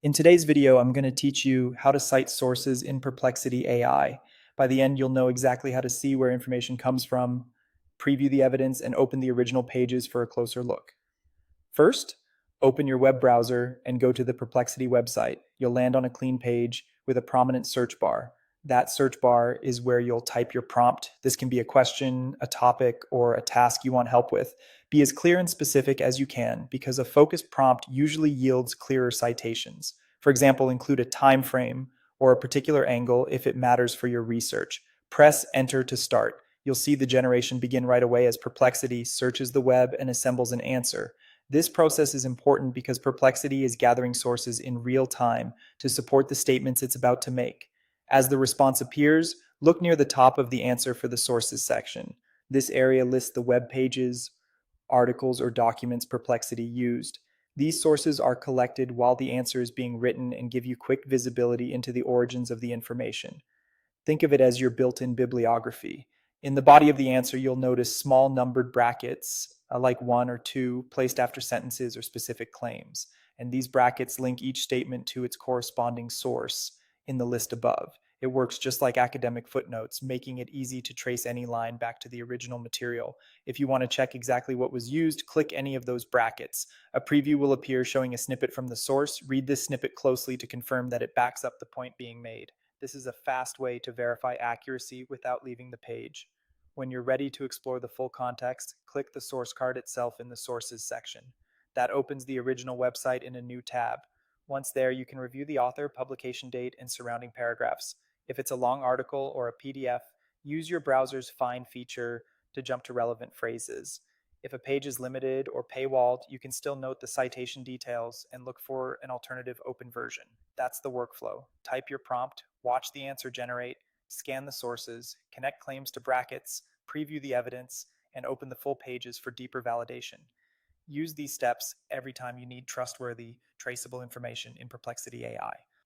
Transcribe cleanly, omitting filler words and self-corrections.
In today's video, I'm going to teach you how to cite sources in Perplexity AI. By the end, you'll know exactly how to see where information comes from, preview the evidence, and open the original pages for a closer look. First, open your web browser and go to the Perplexity website. You'll land on a clean page with a prominent search bar. That search bar is where you'll type your prompt. This can be a question, a topic, or a task you want help with. Be as clear and specific as you can because a focused prompt usually yields clearer citations. For example, include a time frame or a particular angle if it matters for your research. Press enter to start. You'll see the generation begin right away as Perplexity searches the web and assembles an answer. This process is important because Perplexity is gathering sources in real time to support the statements it's about to make. As the response appears, look near the top of the answer for the sources section. This area lists the web pages, articles, or documents Perplexity used. These sources are collected while the answer is being written and give you quick visibility into the origins of the information. Think of it as your built-in bibliography. In the body of the answer, you'll notice small numbered brackets, like one or two, placed after sentences or specific claims. And these brackets link each statement to its corresponding source in the list above. It works just like academic footnotes, making it easy to trace any line back to the original material. If you want to check exactly what was used, click any of those brackets. A preview will appear showing a snippet from the source. Read this snippet closely to confirm that it backs up the point being made. This is a fast way to verify accuracy without leaving the page. When you're ready to explore the full context, click the source card itself in the Sources section. That opens the original website in a new tab. Once there, you can review the author, publication date, and surrounding paragraphs. If it's a long article or a PDF, use your browser's Find feature to jump to relevant phrases. If a page is limited or paywalled, you can still note the citation details and look for an alternative open version. That's the workflow. Type your prompt, watch the answer generate, scan the sources, connect claims to brackets, preview the evidence, and open the full pages for deeper validation. Use these steps every time you need trustworthy, traceable information in Perplexity AI.